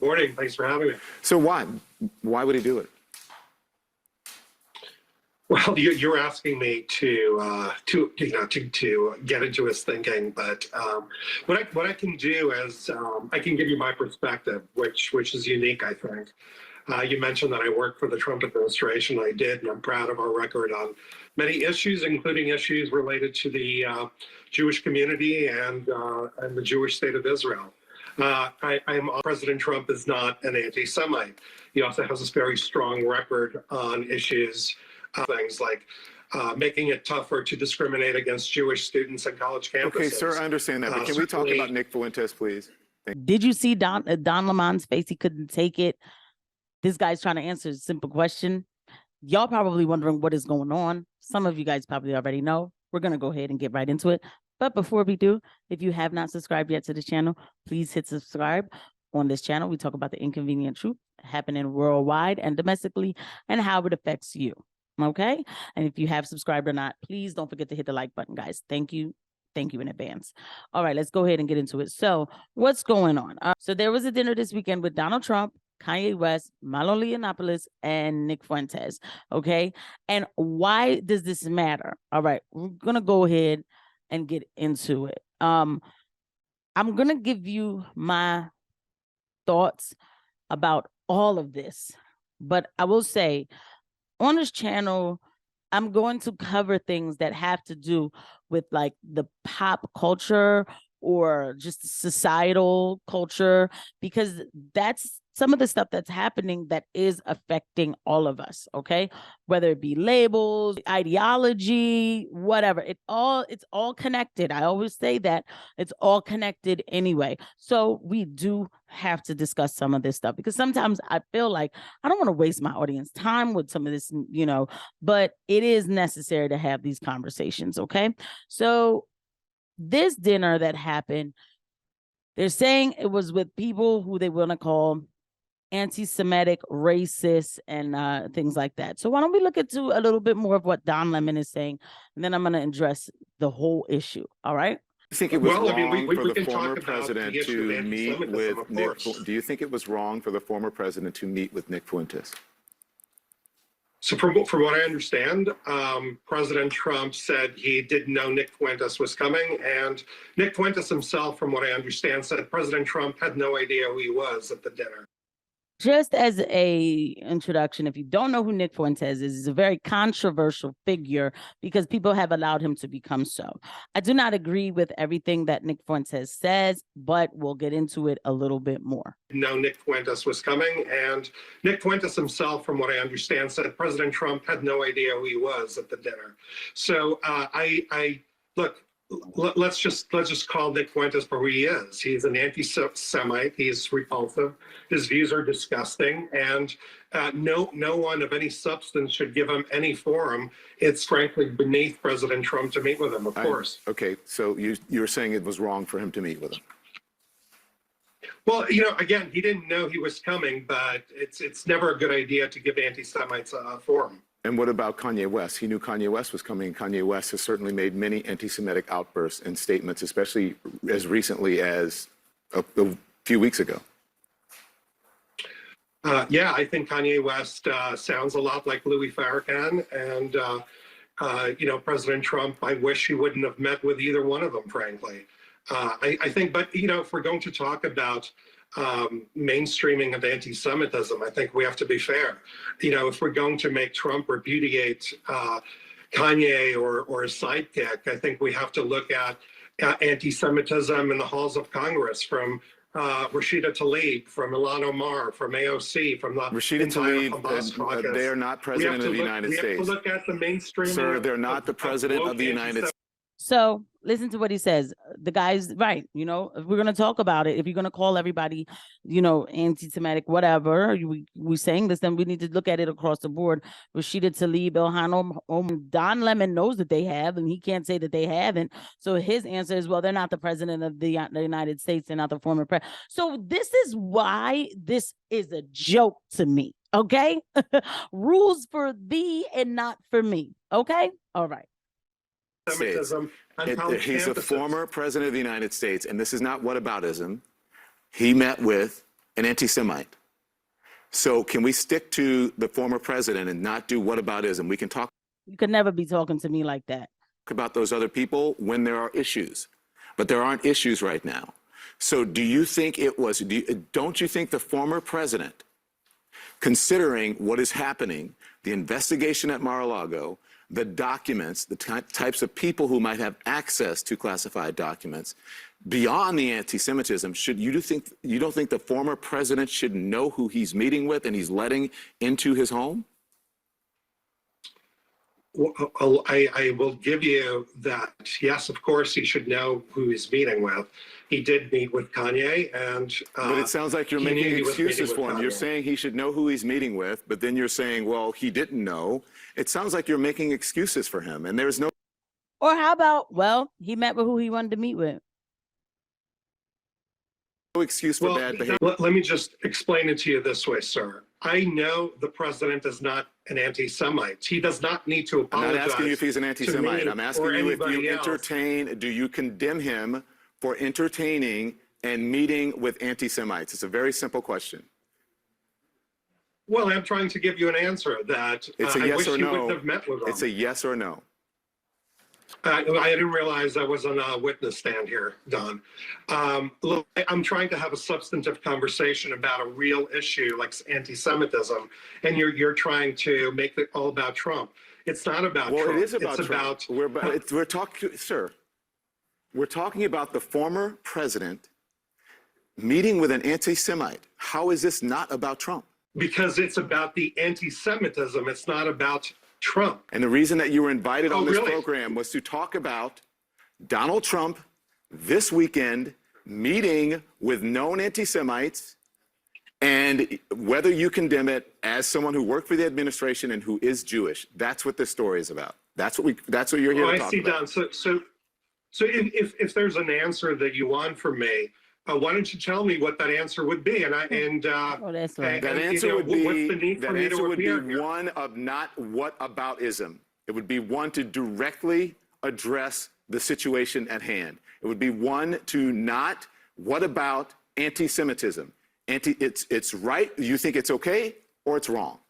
Morning. Thanks for having me. So why would he do it? Well, you're asking me to get into his thinking, but what I can do is I can give you my perspective, which is unique, I think. You mentioned that I worked for the Trump administration. I did, and I'm proud of our record on many issues, including issues related to the Jewish community and the Jewish state of Israel. President Trump is not an anti-Semite. He also has this very strong record on issues, things like making it tougher to discriminate against Jewish students on college campuses. Okay, sir, I understand that, but can we talk about Nick Fuentes, please? Did you see Don Lemon's face? He couldn't take it. This guy's trying to answer a simple question. Y'all probably wondering what is going on. Some of you guys probably already know. We're going to go ahead and get right into it. But before we do, if you have not subscribed yet to the channel, please hit subscribe. On this channel, we talk about the inconvenient truth happening worldwide and domestically and how it affects you. Okay? And if you have subscribed or not, please don't forget to hit the like button, guys. Thank you. Thank you in advance. All right, let's go ahead and get into it. So what's going on? So there was a dinner this weekend with Donald Trump, Kanye West, Milo Yiannopoulos, and Nick Fuentes. Okay. And why does this matter? All right. We're going to go ahead and get into it. I'm going to give you my thoughts about all of this, but I will say on this channel, I'm going to cover things that have to do with like the pop culture or just societal culture, because that's some of the stuff that's happening that is affecting all of us, okay? Whether it be labels, ideology, whatever, it's all connected. I always say that it's all connected anyway. So we do have to discuss some of this stuff because sometimes I feel like I don't want to waste my audience time with some of this, but it is necessary to have these conversations, okay? So this dinner that happened, they're saying it was with people who they want to call anti-Semitic, racist, and things like that. So why don't we look into a little bit more of what Don Lemon is saying, and then I'm going to address the whole issue. All right. Do you think it was wrong for the former president to meet with Nick? Do you think it was wrong for the former president to meet with Nick Fuentes? So from what I understand, President Trump said he didn't know Nick Fuentes was coming, and Nick Fuentes himself, from what I understand, said President Trump had no idea who he was at the dinner. Just as a introduction, if you don't know who Nick Fuentes is, he's a very controversial figure because people have allowed him to become so. I do not agree with everything that Nick Fuentes says, but we'll get into it a little bit more. No, Nick Fuentes was coming, and Nick Fuentes himself, from what I understand, said President Trump had no idea who he was at the dinner. So look. Let's just call Nick Fuentes for who he is. He's an anti-Semite. He's repulsive. His views are disgusting, and no one of any substance should give him any forum. It's frankly beneath President Trump to meet with him, of course. Okay, so you're saying it was wrong for him to meet with him? Well, again, he didn't know he was coming, but it's never a good idea to give anti-Semites a forum. And what about Kanye West? He knew Kanye West was coming. Kanye West has certainly made many anti-Semitic outbursts and statements, especially as recently as a few weeks ago. Yeah, I think Kanye West sounds a lot like Louis Farrakhan. And, President Trump, I wish he wouldn't have met with either one of them, frankly. I think, but, if we're going to talk about mainstreaming of anti-Semitism, I think we have to be fair. If we're going to make Trump repudiate Kanye or his sidekick, I think we have to look at anti-Semitism in the halls of Congress, from Rashida Tlaib, from Ilhan Omar, from AOC, from the Rashida Tlaib, they are not president of the United States. We have to look at the mainstream. Sir, they're not the president of the United States. So listen to what he says. The guy's right. If we're going to talk about it, if you're going to call everybody, anti-Semitic, whatever, we're saying this, then we need to look at it across the board. Rashida Tlaib, Ilhan Omar, Don Lemon knows that they have, and he can't say that they haven't. So his answer is, well, they're not the president of the United States. They're not the former president. So this is why this is a joke to me. Okay. Rules for thee and not for me. Okay. All right. He's a former president of the United States, and this is not whataboutism. He met with an anti-Semite. So can we stick to the former president and not do whataboutism? We can talk You could never be talking to me like that. about those other people when there are issues, but there aren't issues right now. So do you think it was, don't you think the former president, considering what is happening, the investigation at Mar-a-Lago, the documents, the types of people who might have access to classified documents, beyond the anti-Semitism, you don't think the former president should know who he's meeting with and he's letting into his home? Well, I will give you that. Yes, of course, he should know who he's meeting with. He did meet with Kanye, and but it sounds like you're making excuses for him. You're saying he should know who he's meeting with, but then you're saying, well, he didn't know. It sounds like you're making excuses for him, and there's no. Or how about, well, he met with who he wanted to meet with. No excuse for bad behavior. Let me just explain it to you this way, sir. I know the president is not an anti-Semite. He does not need to apologize. I'm not asking you if he's an anti-Semite. I'm asking you if you else. entertain, do you condemn him for entertaining and meeting with anti-Semites? It's a very simple question. Well, I'm trying to give you an answer that it's a I yes wish or you no. wouldn't have met with him. It's a yes or no. I didn't realize I was on a witness stand here, Don. Look, I'm trying to have a substantive conversation about a real issue like anti-Semitism, and you're trying to make it all about Trump. It's not about Trump. Well, it is about it's Trump. We're talking, sir. We're talking about the former president meeting with an anti-Semite. How is this not about Trump? Because it's about the anti-Semitism. It's not about Trump. And the reason that you were invited on this really? program was to talk about Donald Trump this weekend meeting with known anti-Semites and whether you condemn it as someone who worked for the administration and who is Jewish. That's what this story is about. That's what you're here to talk about. I see, Don. So if there's an answer that you want from me, why don't you tell me what that answer would be? That's right. That answer would be, what's the need for me to appear here? one of not what aboutism. It would be one to directly address the situation at hand. It would be one to not what about anti-Semitism. It's right. You think it's okay or it's wrong?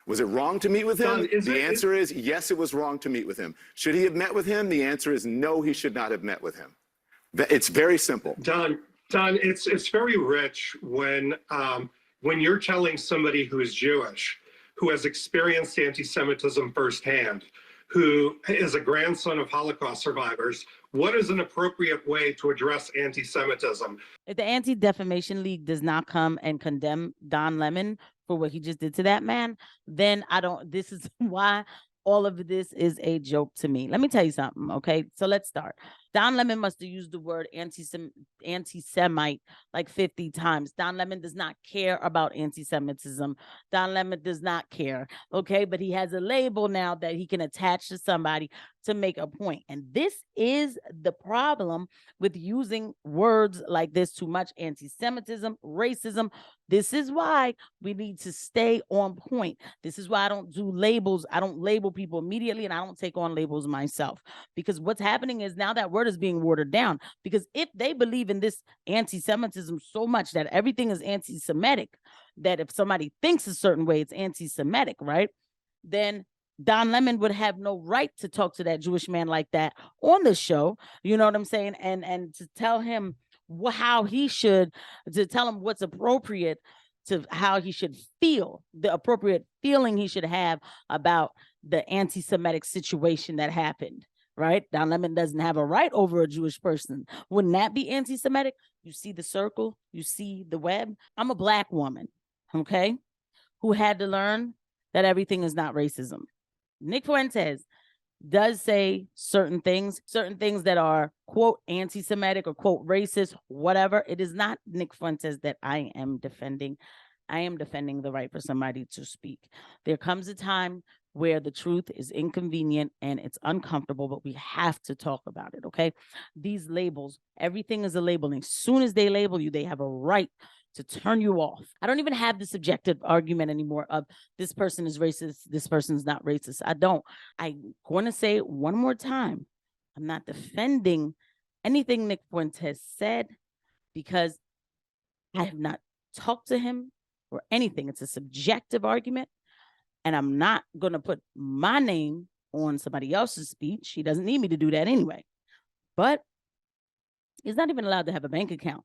Was it wrong to meet with him? The answer is yes, it was wrong to meet with him. Should he have met with him? The answer is no, he should not have met with him. It's very simple. Don, it's very rich when you're telling somebody who is Jewish, who has experienced anti-Semitism firsthand, who is a grandson of Holocaust survivors, what is an appropriate way to address anti-Semitism? If the Anti-Defamation League does not come and condemn Don Lemon for what he just did to that man, then this is why all of this is a joke to me. Let me tell you something, okay? So let's start. Don Lemon must have used the word anti-Semite like 50 times. Don Lemon does not care about anti-Semitism. Don Lemon does not care, okay? But he has a label now that he can attach to somebody to make a point. And this is the problem with using words like this too much: anti-Semitism, racism. This is why we need to stay on point. This is why I don't do labels. I don't label people immediately, and I don't take on labels myself. Because what's happening is now that word is being watered down. Because if they believe in this anti-Semitism so much that everything is anti-Semitic, that if somebody thinks a certain way, it's anti-Semitic, right? Then Don Lemon would have no right to talk to that Jewish man like that on the show. You know what I'm saying? And to tell him how he should, to tell him what's appropriate, to how he should feel, the appropriate feeling he should have about the anti-Semitic situation that happened, right? Don Lemon doesn't have a right over a Jewish person. Wouldn't that be anti-Semitic? You see the circle, you see the web. I'm a Black woman, okay, who had to learn that everything is not racism. Nick Fuentes does say certain things that are, quote, anti-Semitic or, quote, racist, whatever. It is not Nick Fuentes that I am defending. I am defending the right for somebody to speak. There comes a time where the truth is inconvenient and it's uncomfortable, but we have to talk about it, okay? These labels, everything is a label. And as soon as they label you, they have a right to turn you off. I don't even have the subjective argument anymore of this person is racist, this person's not racist. I don't. I'm going to say it one more time. I'm not defending anything Nick Fuentes said because I have not talk to him or anything. It's a subjective argument. And I'm not going to put my name on somebody else's speech. He doesn't need me to do that anyway. But he's not even allowed to have a bank account.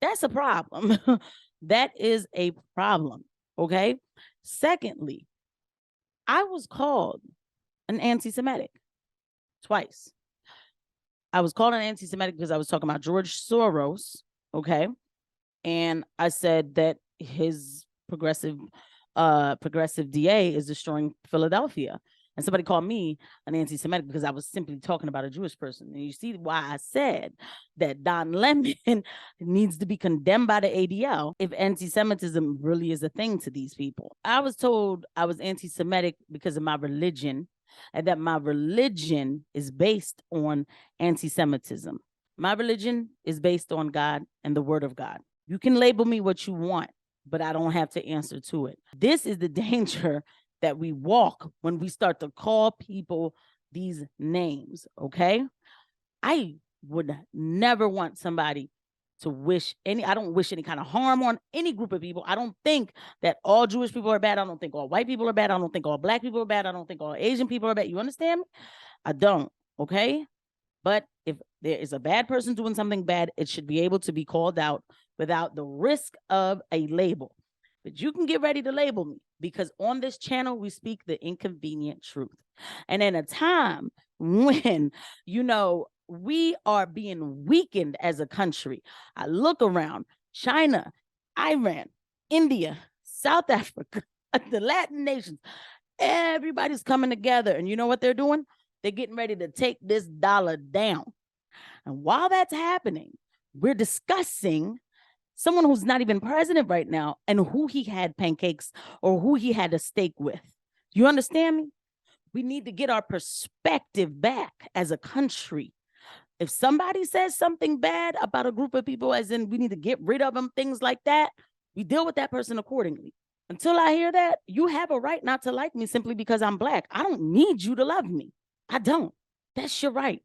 That's a problem. That is a problem. Okay. Secondly, I was called an anti-Semitic twice. I was called an anti-Semitic because I was talking about George Soros. Okay. And I said that his progressive DA is destroying Philadelphia. And somebody called me an anti-Semitic because I was simply talking about a Jewish person. And you see why I said that Don Lemon needs to be condemned by the ADL if anti-Semitism really is a thing to these people. I was told I was anti-Semitic because of my religion, and that my religion is based on anti-Semitism. My religion is based on God and the word of God. You can label me what you want, but I don't have to answer to it. This is the danger that we walk when we start to call people these names, okay? I would never want somebody to I don't wish any kind of harm on any group of people. I don't think that all Jewish people are bad. I don't think all white people are bad. I don't think all black people are bad. I don't think all Asian people are bad. You understand me? I don't, okay? But if there is a bad person doing something bad, it should be able to be called out without the risk of a label. But you can get ready to label me, because on this channel, we speak the inconvenient truth. And in a time when, we are being weakened as a country, I look around China, Iran, India, South Africa, the Latin nations, everybody's coming together. And you know what they're doing? They're getting ready to take this dollar down. And while that's happening, we're discussing someone who's not even president right now and who he had pancakes or who he had a steak with. You understand me? We need to get our perspective back as a country. If somebody says something bad about a group of people, as in we need to get rid of them, things like that, we deal with that person accordingly. Until I hear that, you have a right not to like me simply because I'm black. I don't need you to love me. I don't. That's your right.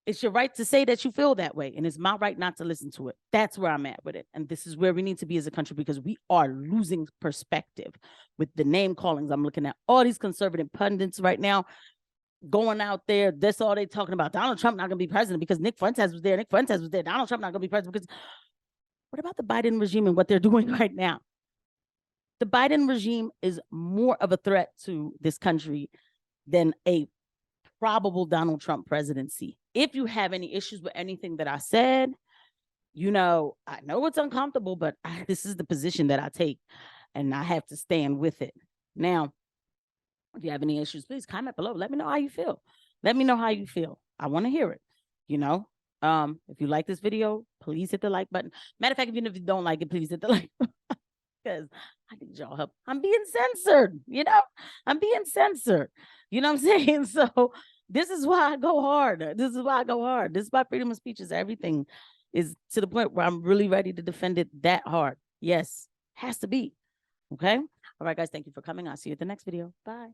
It's your right to say that you feel that way, and it's my right not to listen to it. That's where I'm at with it. And this is where we need to be as a country, because we are losing perspective with the name callings. I'm looking at all these conservative pundits right now going out there. That's all they talking about. Donald Trump not going to be president because Nick Fuentes was there. Nick Fuentes was there. Donald Trump not going to be president because... What about the Biden regime and what they're doing right now? The Biden regime is more of a threat to this country than a probable Donald Trump presidency. If you have any issues with anything that I said, I know it's uncomfortable, but this is the position that I take, and I have to stand with it. Now, if you have any issues, please comment below. Let me know how you feel. Let me know how you feel. I want to hear it. If you like this video, please hit the like button. Matter of fact, even if you don't like it, please hit the like button, because I need y'all help. I'm being censored, I'm being censored. You know what I'm saying? So this is why I go hard. This is why I go hard. This is why freedom of speech is everything, is to the point where I'm really ready to defend it that hard. Yes, has to be. Okay. All right, guys. Thank you for coming. I'll see you at the next video. Bye.